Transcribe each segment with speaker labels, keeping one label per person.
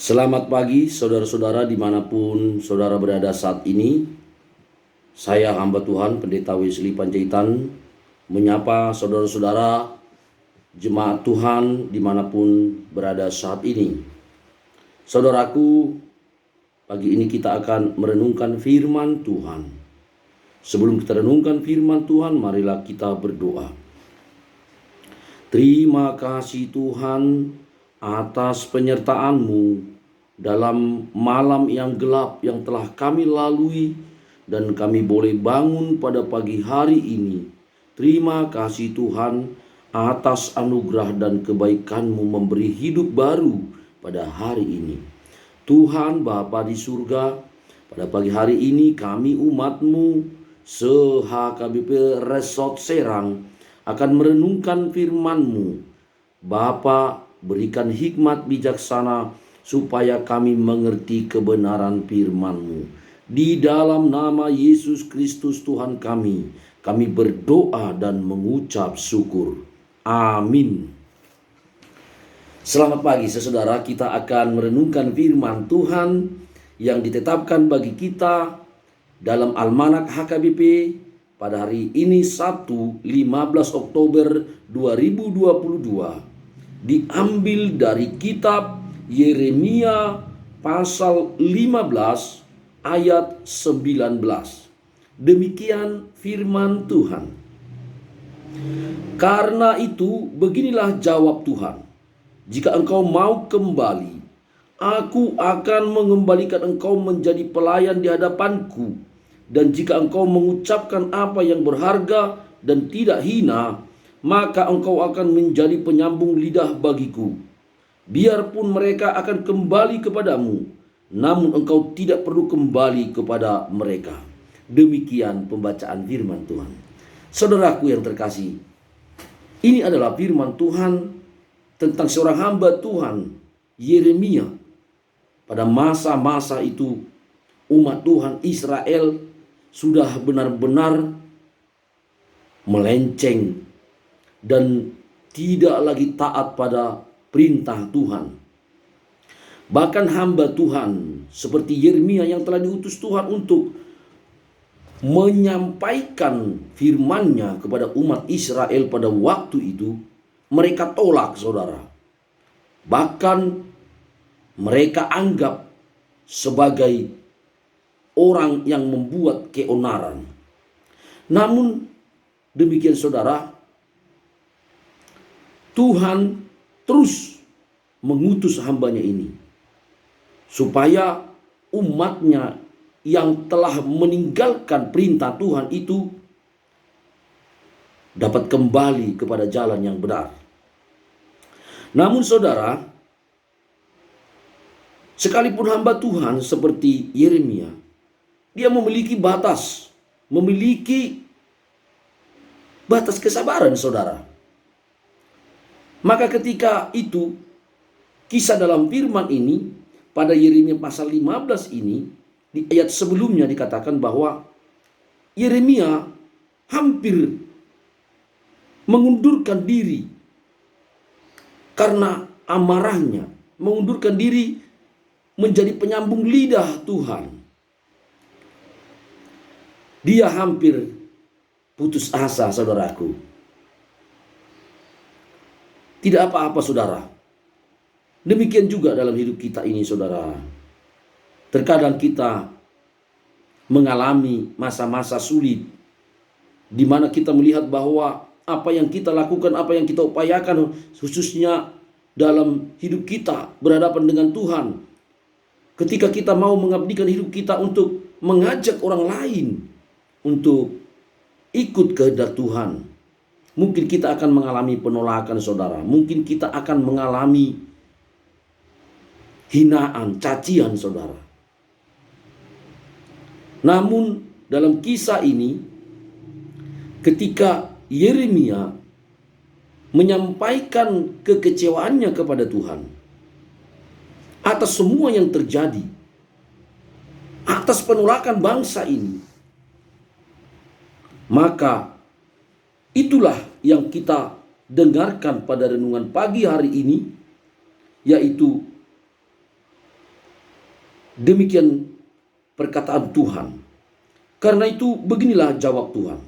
Speaker 1: Selamat pagi saudara-saudara dimanapun saudara berada saat ini. Saya hamba Tuhan Pendeta Wesley Panjaitan menyapa saudara-saudara jemaat Tuhan dimanapun berada saat ini. Saudaraku, pagi ini kita akan merenungkan firman Tuhan. Sebelum kita renungkan firman Tuhan, marilah kita berdoa. Terima kasih Tuhan atas penyertaan-Mu dalam malam yang gelap yang telah kami lalui dan kami boleh bangun pada pagi hari ini. Terima kasih Tuhan atas anugerah dan kebaikan-Mu memberi hidup baru pada hari ini. Tuhan Bapa di surga, pada pagi hari ini kami umat-Mu se-HKBP Resort Serang akan merenungkan firman-Mu. Bapa, berikan hikmat bijaksana supaya kami mengerti kebenaran firman-Mu. Di dalam nama Yesus Kristus Tuhan kami berdoa dan mengucap syukur. Amin. Selamat pagi saudara, kita akan merenungkan firman Tuhan yang ditetapkan bagi kita dalam Almanak HKBP pada hari ini Sabtu 15 Oktober 2022. Diambil dari kitab Yeremia pasal 15 ayat 19. Demikian firman Tuhan. Karena itu beginilah jawab Tuhan. Jika engkau mau kembali, aku akan mengembalikan engkau menjadi pelayan di hadapanku. Dan jika engkau mengucapkan apa yang berharga dan tidak hina, maka engkau akan menjadi penyambung lidah bagiku. Biarpun mereka akan kembali kepadamu, namun engkau tidak perlu kembali kepada mereka. Demikian pembacaan firman Tuhan. Saudaraku yang terkasih, ini adalah firman Tuhan tentang seorang hamba Tuhan, Yeremia. Pada masa-masa itu, umat Tuhan Israel sudah benar-benar melenceng dan tidak lagi taat pada perintah Tuhan. Bahkan hamba Tuhan seperti Yeremia yang telah diutus Tuhan untuk menyampaikan firman-Nya kepada umat Israel pada waktu itu, mereka tolak saudara. Bahkan mereka anggap sebagai orang yang membuat keonaran. Namun demikian saudara, Tuhan terus mengutus hambanya ini supaya umatnya yang telah meninggalkan perintah Tuhan itu dapat kembali kepada jalan yang benar. Namun saudara, sekalipun hamba Tuhan seperti Yeremia, dia memiliki batas kesabaran saudara. Maka ketika itu, kisah dalam firman ini, pada Yeremia pasal 15 ini, di ayat sebelumnya dikatakan bahwa Yeremia hampir mengundurkan diri karena amarahnya, mengundurkan diri menjadi penyambung lidah Tuhan. Dia hampir putus asa saudaraku. Tidak apa-apa saudara. Demikian juga dalam hidup kita ini saudara. Terkadang kita mengalami masa-masa sulit, di mana kita melihat bahwa apa yang kita lakukan, apa yang kita upayakan, khususnya dalam hidup kita berhadapan dengan Tuhan, ketika kita mau mengabdikan hidup kita untuk mengajak orang lain untuk ikut kehendak Tuhan, mungkin kita akan mengalami penolakan saudara. Mungkin kita akan mengalami hinaan, cacian saudara. Namun dalam kisah ini, ketika Yeremia menyampaikan kekecewaannya kepada Tuhan atas semua yang terjadi, atas penolakan bangsa ini, maka itulah yang kita dengarkan pada renungan pagi hari ini, yaitu Demikian perkataan Tuhan. Karena itu beginilah jawab Tuhan.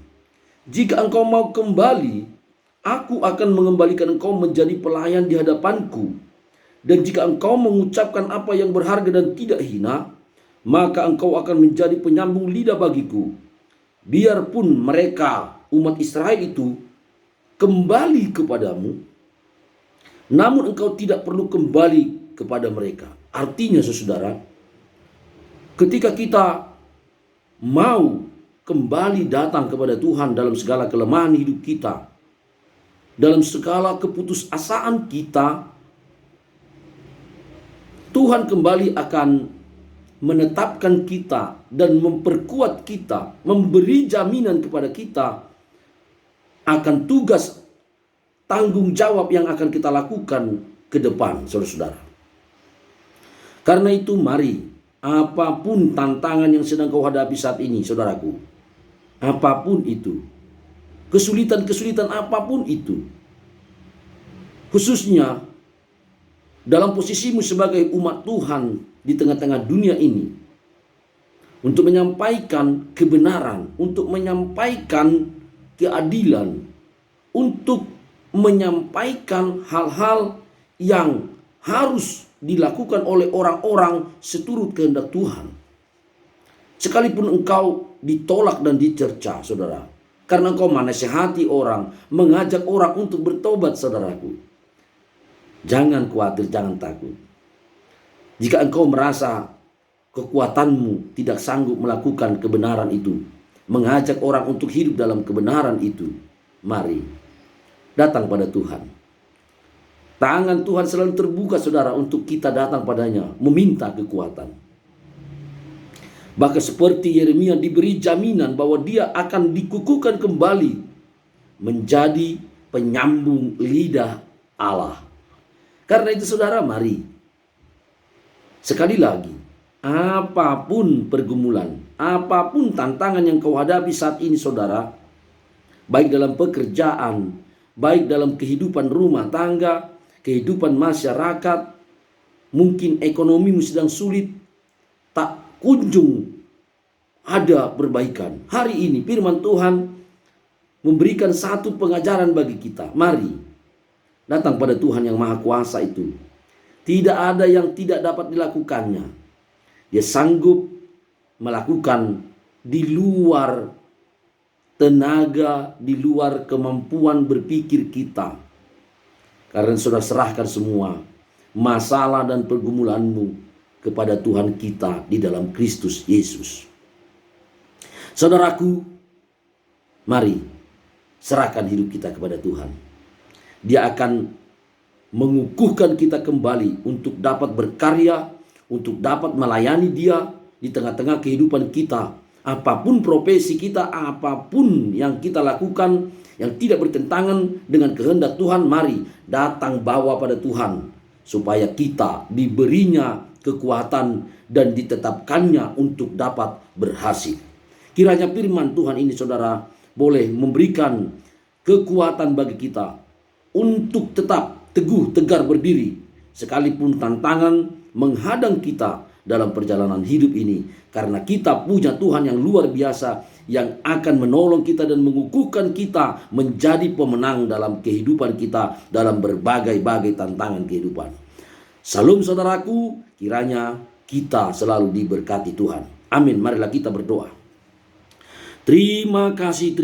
Speaker 1: Jika engkau mau kembali, aku akan mengembalikan engkau menjadi pelayan di hadapanku. Dan jika engkau mengucapkan apa yang berharga dan tidak hina, maka engkau akan menjadi penyambung lidah bagiku. Biarpun mereka, umat Israel itu, kembali kepadamu, namun engkau tidak perlu kembali kepada mereka. Artinya saudara, ketika kita mau kembali datang kepada Tuhan dalam segala kelemahan hidup kita, dalam segala keputusasaan kita, Tuhan kembali akan menetapkan kita dan memperkuat kita, memberi jaminan kepada kita akan tugas tanggung jawab yang akan kita lakukan ke depan, saudara-saudara. Karena itu mari, apapun tantangan yang sedang kau hadapi saat ini, saudaraku, apapun itu, kesulitan-kesulitan apapun itu, khususnya dalam posisimu sebagai umat Tuhan di tengah-tengah dunia ini, untuk menyampaikan kebenaran, untuk menyampaikan keadilan, untuk menyampaikan hal-hal yang harus dilakukan oleh orang-orang seturut kehendak Tuhan. Sekalipun engkau ditolak dan dicerca, saudara, karena engkau menasihati orang, mengajak orang untuk bertobat, saudaraku, jangan khawatir, jangan takut. Jika engkau merasa kekuatanmu tidak sanggup melakukan kebenaran itu, mengajak orang untuk hidup dalam kebenaran itu, mari datang pada Tuhan. Tangan Tuhan selalu terbuka, saudara, untuk kita datang padanya, meminta kekuatan. Bahkan seperti Yeremia diberi jaminan bahwa dia akan dikukuhkan kembali menjadi penyambung lidah Allah. Karena itu saudara, mari, sekali lagi, apapun pergumulan, apapun tantangan yang kau hadapi saat ini, saudara, baik dalam pekerjaan, baik dalam kehidupan rumah tangga, kehidupan masyarakat, mungkin ekonomimu sedang sulit, tak kunjung ada perbaikan. Hari ini firman Tuhan memberikan satu pengajaran bagi kita. Mari datang pada Tuhan yang Maha Kuasa itu. Tidak ada yang tidak dapat dilakukannya. Dia sanggup melakukan di luar tenaga, di luar kemampuan berpikir kita. Karena sudah serahkan semua masalah dan pergumulanmu kepada Tuhan kita di dalam Kristus Yesus. Saudaraku, mari serahkan hidup kita kepada Tuhan. Dia akan mengukuhkan kita kembali untuk dapat berkarya, untuk dapat melayani Dia di tengah-tengah kehidupan kita. Apapun profesi kita, apapun yang kita lakukan yang tidak bertentangan dengan kehendak Tuhan, mari datang bawa pada Tuhan, supaya kita diberinya kekuatan dan ditetapkannya untuk dapat berhasil. Kiranya firman Tuhan ini, saudara, boleh memberikan kekuatan bagi kita untuk tetap teguh tegar berdiri sekalipun tantangan menghadang kita dalam perjalanan hidup ini, karena kita punya Tuhan yang luar biasa yang akan menolong kita dan mengukuhkan kita menjadi pemenang dalam kehidupan kita dalam berbagai-bagai tantangan kehidupan. Salam saudaraku, kiranya kita selalu diberkati Tuhan. Amin. Marilah kita berdoa. Terima kasih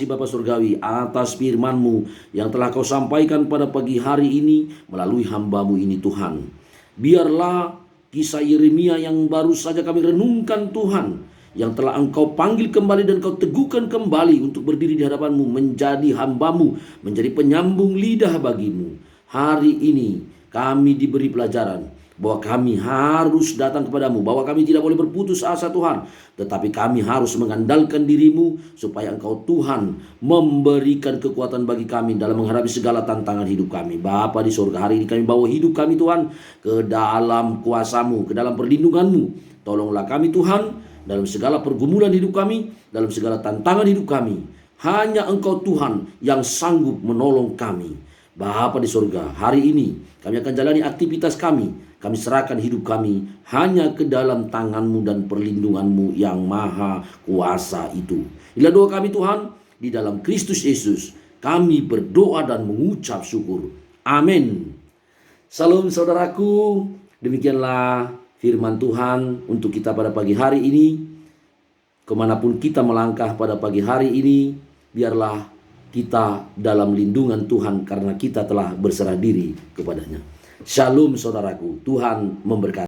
Speaker 1: Bapak Surgawi atas firman-Mu yang telah Kau sampaikan pada pagi hari ini melalui hamba-Mu ini, Tuhan. Biarlah kisah Yeremia yang baru saja kami renungkan, Tuhan, yang telah Engkau panggil kembali dan Kau teguhkan kembali untuk berdiri di hadapan-Mu, menjadi hamba-Mu, menjadi penyambung lidah bagi-Mu. Hari ini kami diberi pelajaran bahwa kami harus datang kepadamu, bahwa kami tidak boleh berputus asa, Tuhan, tetapi kami harus mengandalkan dirimu supaya Engkau, Tuhan, memberikan kekuatan bagi kami dalam menghadapi segala tantangan hidup kami. Bapa di surga, hari ini kami bawa hidup kami, Tuhan, ke dalam kuasa-Mu, ke dalam perlindungan-Mu. Tolonglah kami, Tuhan, dalam segala pergumulan hidup kami, dalam segala tantangan hidup kami. Hanya Engkau, Tuhan, yang sanggup menolong kami. Bapa di surga, hari ini kami akan jalani aktivitas kami. Kami serahkan hidup kami hanya ke dalam tangan-Mu dan perlindungan-Mu yang maha kuasa itu. Inilah doa kami Tuhan, di dalam Kristus Yesus. Kami berdoa dan mengucap syukur. Amin. Salam saudaraku, demikianlah firman Tuhan untuk kita pada pagi hari ini. Kemanapun kita melangkah pada pagi hari ini, biarlah kita dalam lindungan Tuhan karena kita telah berserah diri kepadanya. Shalom saudaraku, Tuhan memberkati.